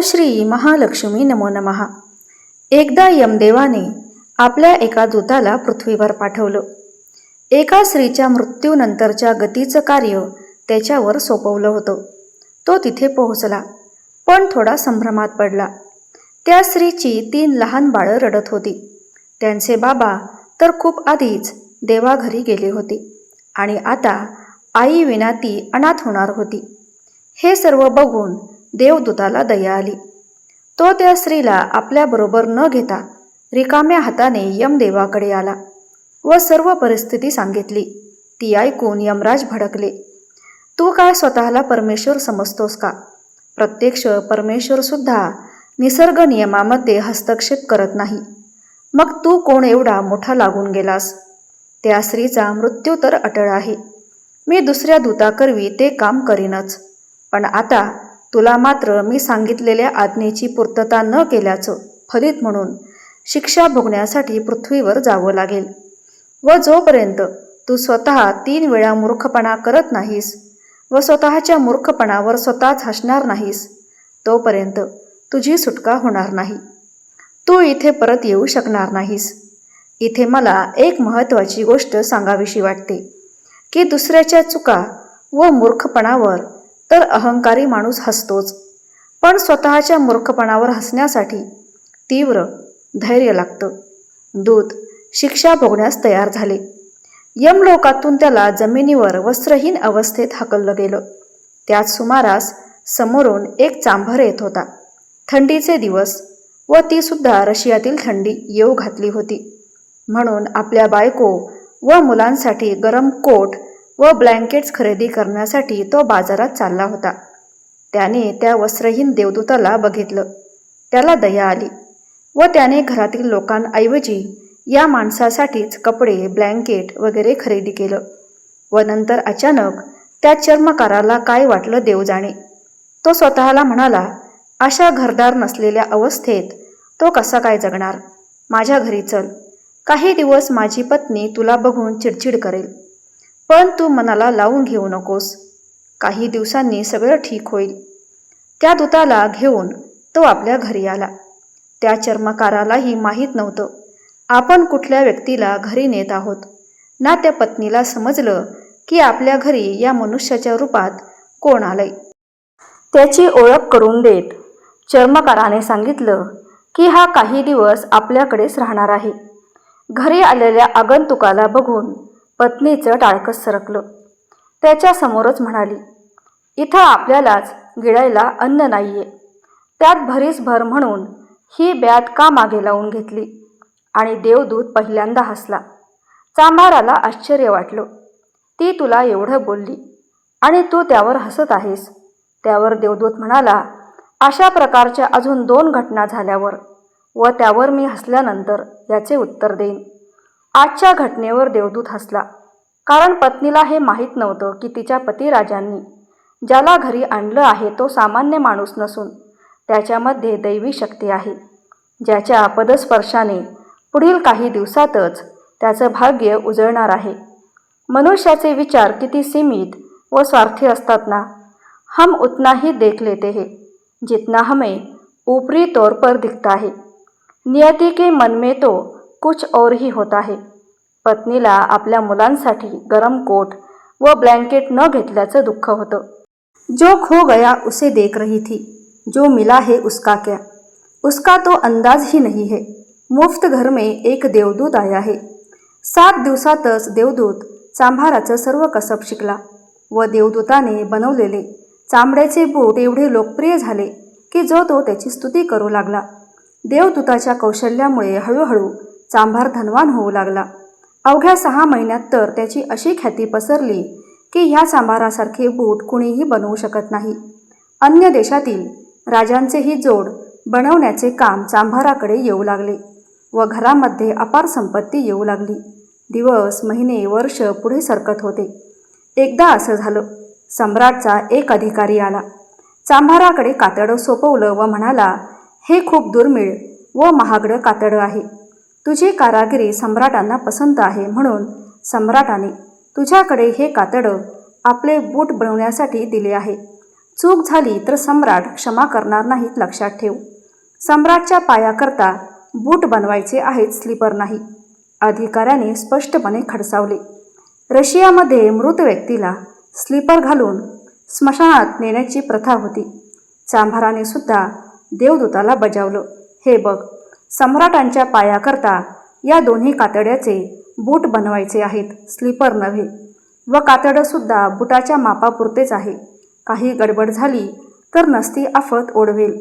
श्री महालक्ष्मी नमो नमः। एकदा यमदेवाने आपल्या एका दूताला पृथ्वीवर पाठवलं. एका स्त्रीच्या मृत्यूनंतरच्या गतीचं कार्य त्याच्यावर सोपवलं होतं. तो तिथे पोहोचला, पण थोडा संभ्रमात पडला. त्या स्त्रीची 3 लहान बाळं रडत होती. त्यांचे बाबा तर खूप आधीच देवाघरी गेले होते आणि आता आई विना ती अनाथ होणार होती. हे सर्व बघून देवदूताला दया आली. तो त्या स्त्रीला आपल्याबरोबर न घेता रिकाम्या हाताने यमदेवाकडे आला व सर्व परिस्थिती सांगितली. ती ऐकून यमराज भडकले. तू काय स्वतःला परमेश्वर समजतोस का? प्रत्यक्ष परमेश्वरसुद्धा निसर्ग नियमामध्ये हस्तक्षेप करत नाही. मग तू कोण एवढा मोठा लागून गेलास? त्या स्त्रीचा मृत्यू तर अटळ आहे. मी दुसऱ्या दूताकरवी ते काम करीनच, पण आता तुला मात्र मी सांगितलेल्या आज्ञेची पूर्तता न केल्याचं फलित म्हणून शिक्षा भोगण्यासाठी पृथ्वीवर जावं लागेल. व जोपर्यंत तू स्वतः 3 वेळा मूर्खपणा करत नाहीस व स्वतःच्या मूर्खपणावर स्वतःच हसणार नाहीस, तोपर्यंत तुझी सुटका होणार नाही. तू इथे परत येऊ शकणार नाहीस. इथे मला एक महत्त्वाची गोष्ट सांगावीशी वाटते की दुसऱ्याच्या चुका व मूर्खपणावर तर अहंकारी माणूस हसतोच, पण स्वतःच्या मूर्खपणावर हसण्यासाठी तीव्र धैर्य लागतं. दूत शिक्षा भोगण्यास तयार झाले. यमलोकातून त्याला जमिनीवर वस्त्रहीन अवस्थेत हकललं गेलं. त्याच सुमारास समोरून एक चांभार येत होता. थंडीचे दिवस व ती सुद्धा रशियातील थंडी येऊ घातली होती. म्हणून आपल्या बायको व मुलांसाठी गरम कोट व ब्लँकेट्स खरेदी करण्यासाठी तो बाजारात चालला होता. त्याने त्या वस्त्रहीन देवदूताला बघितलं. त्याला दया आली व त्याने घरातील लोकांऐवजी या माणसासाठीच कपडे, ब्लँकेट वगैरे खरेदी केलं. व नंतर अचानक त्या चर्मकाराला काय वाटलं देव जाणे. तो स्वतःला म्हणाला, अशा घरदार नसलेल्या अवस्थेत तो कसा काय जगणार? माझ्या घरी चल. काही दिवस माझी पत्नी तुला बघून चिडचिड करेल, पण तू मनाला लावून घेऊ नकोस. काही दिवसांनी सगळं ठीक होईल. त्या दूताला घेऊन तो आपल्या घरी आला. त्या चर्मकारालाही माहीत नव्हतं आपण कुठल्या व्यक्तीला घरी नेत आहोत ना. त्या पत्नीला समजलं की आपल्या घरी या मनुष्याच्या रूपात कोण आलंय. त्याची ओळख करून देत चर्मकाराने सांगितलं की हा काही दिवस आपल्याकडेच राहणार आहे. घरी आलेल्या आगंतुकाला बघून पत्नीचं टाळकंच सरकलं. त्याच्या समोरच म्हणाली, इथं आपल्यालाच गिळायला अन्न नाहीये. त्यात भरीसभर म्हणून ही ब्यात का मागे लावून घेतली? आणि देवदूत पहिल्यांदा हसला. चांभाराला आश्चर्य वाटलं. ती तुला एवढं बोलली आणि तू त्यावर हसत आहेस. त्यावर देवदूत म्हणाला, अशा प्रकारच्या अजून 2 घटना झाल्यावर व त्यावर मी हसल्यानंतर याचे उत्तर देईन. आजच्या घटनेवर देवदूत हसला, कारण पत्नीला हे माहीत नव्हतं की तिच्या पतिराजांनी ज्याला घरी आणलं आहे तो सामान्य माणूस नसून त्याच्यामध्ये दैवी शक्ती आहे, ज्याच्या पदस्पर्शाने पुढील काही दिवसातच त्याचं भाग्य उजळणार आहे. मनुष्याचे विचार किती सीमित व स्वार्थी असतात ना. हम उतना ही देख लेते हैं जितना हमें ऊपरी तौर पर दिखता है. नियति के मन में तो कुछ और ही होता है. पत्नीला आपल्या मुलांसाठी गरम कोट व ब्लँकेट न घेतल्याचं दुःख होतं. जो खो गया उसे देख रही थी, जो मिला है उसका क्या? उसका तो अंदाज ही नहीं है. मुफ्त घर में एक देवदूत आया है. 7 दिवसातच देवदूत चांभाराचं सर्व कसब शिकला व देवदूताने बनवलेले चांबड्याचे बूट एवढे लोकप्रिय झाले की जो तो त्याची स्तुती करू लागला. देवदूताच्या कौशल्यामुळे हळूहळू चांभार धनवान होऊ लागला. अवघ्या 6 महिन्यात तर त्याची अशी ख्याती पसरली की ह्या चांभारासारखे बूट कुणीही बनवू शकत नाही. अन्य देशातील राजांचेही जोड बनवण्याचे काम चांभाराकडे येऊ लागले व घरामध्ये अपार संपत्ती येऊ लागली. दिवस, महिने, वर्ष पुढे सरकत होते. एकदा असं झालं, सम्राटचा एक अधिकारी आला. चांभाराकडे कातडं सोपवलं व म्हणाला, हे खूप दुर्मिळ व महागडं कातडं आहे. तुझी कारागिरी सम्राटांना पसंत आहे, म्हणून सम्राटाने तुझ्याकडे हे कातडं आपले बूट बनवण्यासाठी दिले आहे. चूक झाली तर सम्राट क्षमा करणार नाहीत, लक्षात ठेव. सम्राटच्या पायाकरता बूट बनवायचे आहेत, स्लीपर नाही. अधिकाऱ्याने स्पष्टपणे खडसावले. रशियामध्ये मृत व्यक्तीला स्लीपर घालून स्मशानात नेण्याची प्रथा होती. चांभाराने सुद्धा देवदूताला बजावलं, हे बघ, सम्राटांच्या पायाकरता या दोन्ही कातड्याचे बूट बनवायचे आहेत, स्लीपर नव्हे. व कातडंसुद्धा बुटाच्या मापापुरतेच आहे. काही गडबड झाली तर नसती आफत ओढवेल.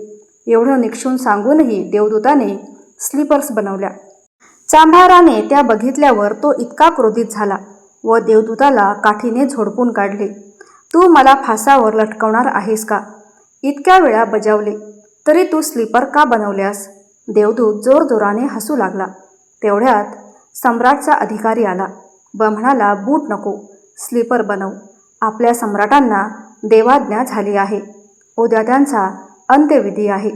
एवढं निक्षून सांगूनही देवदूताने स्लीपर्स बनवल्या. चांभाराने त्या बघितल्यावर तो इतका क्रोधित झाला व देवदूताला काठीने झोडपून काढले. तू मला फासावर लटकवणार आहेस का? इतक्या वेळा बजावले तरी तू स्लीपर का बनवल्यास? देवदूत जोरजोराने हसू लागला. तेवढ्यात सम्राटचा अधिकारी आला व म्हणाला, बूट नको, स्लीपर बनव. आपल्या सम्राटांना देवाज्ञा झाली आहे. उद्या त्यांचा अंत्यविधी आहे.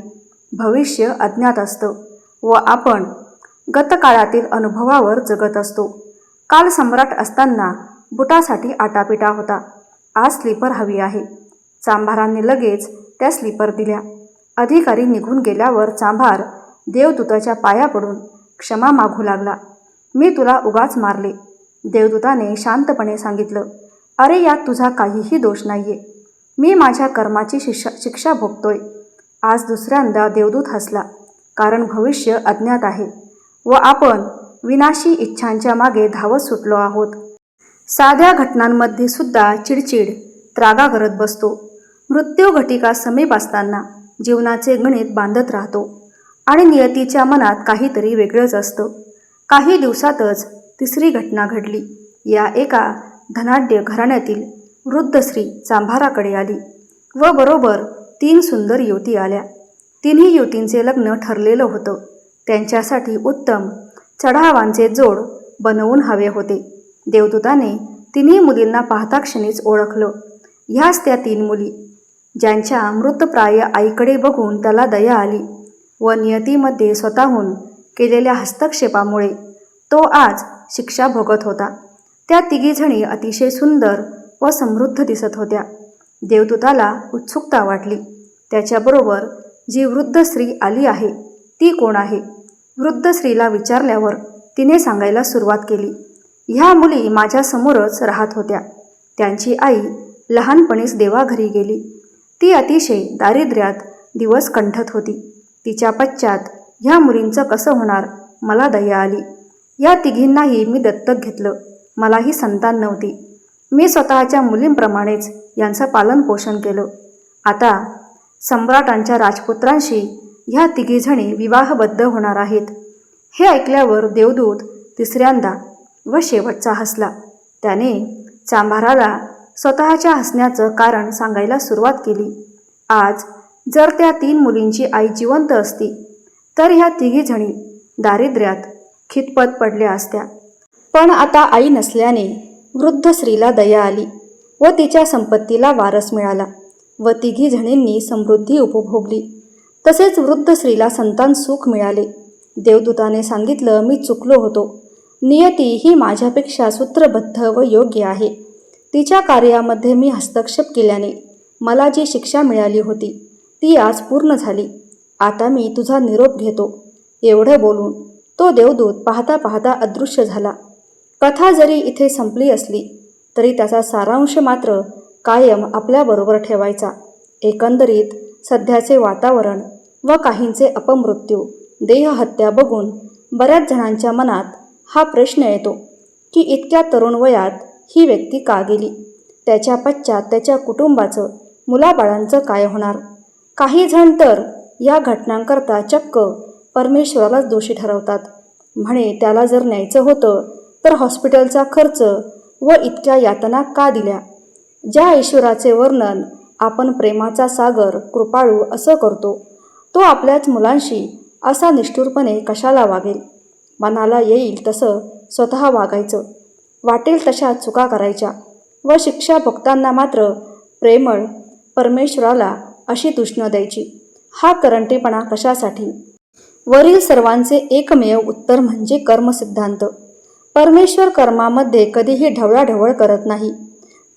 भविष्य अज्ञात असतं व आपण गतकाळातील अनुभवावर जगत असतो. काल सम्राट असताना बुटासाठी आटापिटा होता, आज स्लीपर हवी आहे. चांभारांनी लगेच त्या स्लीपर दिल्या. अधिकारी निघून गेल्यावर चांभार देवदूताच्या पाया पडून क्षमा मागू लागला. मी तुला उगाच मारले. देवदूताने शांतपणे सांगितलं, अरे यात तुझा काहीही दोष नाहीये. मी माझ्या कर्माची शिक्षा भोगतोय. आज दुसऱ्यांदा देवदूत हसला, कारण भविष्य अज्ञात आहे व आपण विनाशी इच्छांच्या मागे धावत सुटलो आहोत. साध्या घटनांमध्ये सुद्धा चिडचिड त्रागा करत बसतो. मृत्यू घटिका समीप असताना जीवनाचे गणित बांधत राहतो आणि नियतीच्या मनात काहीतरी वेगळंच असतं. काही दिवसातच तिसरी घटना घडली. या एका धनाढ्य घराण्यातील वृद्ध स्त्री चांभाराकडे आली व बरोबर 3 सुंदर युवती आल्या. तिन्ही युवतींचे लग्न ठरलेलं होतं. त्यांच्यासाठी उत्तम चढावांचे जोड बनवून हवे होते. देवदूताने तिन्ही मुलींना पाहता क्षणीच ओळखलं. ह्याच त्या 3 मुली, ज्यांच्या मृतप्राय आईकडे बघून त्याला दया आली व नियतीमध्ये स्वतःहून केलेल्या हस्तक्षेपामुळे तो आज शिक्षा भोगत होता. त्या तिघीजणी अतिशय सुंदर व समृद्ध दिसत होत्या. देवदूताला उत्सुकता वाटली. त्याच्याबरोबर जी वृद्ध स्त्री आली आहे ती कोण आहे? वृद्ध स्त्रीला विचारल्यावर तिने सांगायला सुरुवात केली, ह्या मुली माझ्यासमोरच राहत होत्या. त्यांची आई लहानपणीच देवाघरी गेली. ती अतिशय दारिद्र्यात दिवस कंठत होती. तिच्या पश्चात ह्या मुलींचं कसं होणार? मला दया आली. या तिघींनाही मी दत्तक घेतलं. मलाही संतान नव्हती. मी स्वतःच्या मुलींप्रमाणेच यांचं पालनपोषण केलं. आता सम्राटांच्या राजपुत्रांशी ह्या तिघीजणी विवाहबद्ध होणार आहेत. हे ऐकल्यावर देवदूत तिसऱ्यांदा व शेवटचा हसला. त्याने चांभाराला स्वतःच्या हसण्याचं कारण सांगायला सुरुवात केली. आज जर त्या 3 मुलींची आई जिवंत असती तर ह्या तिघीजणी दारिद्र्यात खितपत पडल्या असत्या. पण आता आई नसल्याने वृद्ध स्त्रीला दया आली व तिच्या संपत्तीला वारस मिळाला व तिघी जणींनी समृद्धी उपभोगली. तसेच वृद्ध स्त्रीला संतान सुख मिळाले. देवदूताने सांगितलं, मी चुकलो होतो. नियती ही माझ्यापेक्षा सूत्रबद्ध व योग्य आहे. तिच्या कार्यामध्ये मी हस्तक्षेप केल्याने मला जी शिक्षा मिळाली होती ती आज पूर्ण झाली. आता मी तुझा निरोप घेतो. एवढं बोलून तो देवदूत पाहता पाहता अदृश्य झाला. कथा जरी इथे संपली असली तरी त्याचा सारांश मात्र कायम आपल्याबरोबर ठेवायचा. एकंदरीत सध्याचे वातावरण व काहींचे अपमृत्यू, देहहत्या बघून बऱ्याच जणांच्या मनात हा प्रश्न येतो की इतक्या तरुण वयात ही व्यक्ती का गेली? त्याच्या पश्चात त्याच्या कुटुंबाचं, मुलाबाळांचं काय होणार? काही जण तर या घटनांकरता चक्क परमेश्वरालाच दोषी ठरवतात. म्हणे त्याला जर न्यायचं होतं तर हॉस्पिटलचा खर्च व इतक्या यातना का दिल्या? ज्या ईश्वराचे वर्णन आपण प्रेमाचा सागर, कृपाळू असं करतो, तो आपल्याच मुलांशी असा निष्ठुरपणे कशाला वागेल? मनाला येईल तसं स्वतः वागायचं, वाटेल तशा चुका करायच्या व शिक्षा भोगताना मात्र प्रेमळ परमेश्वराला अशी तूष्ण द्यायची. हा करंटेपणा कशासाठी? वरील सर्वांचे एकमेव उत्तर म्हणजे कर्मसिद्धांत. परमेश्वर कर्मामध्ये कधीही ढवळाढवळ करत नाही,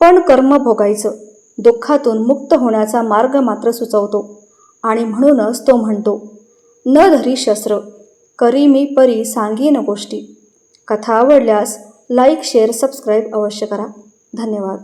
पण कर्म भोगायचं. दुःखातून मुक्त होण्याचा मार्ग मात्र सुचवतो आणि म्हणूनच तो म्हणतो, न धरी शस्त्र करी मी परी सांगीन गोष्टी. कथा आवडल्यास लाईक, शेअर, सबस्क्राईब अवश्य करा. धन्यवाद.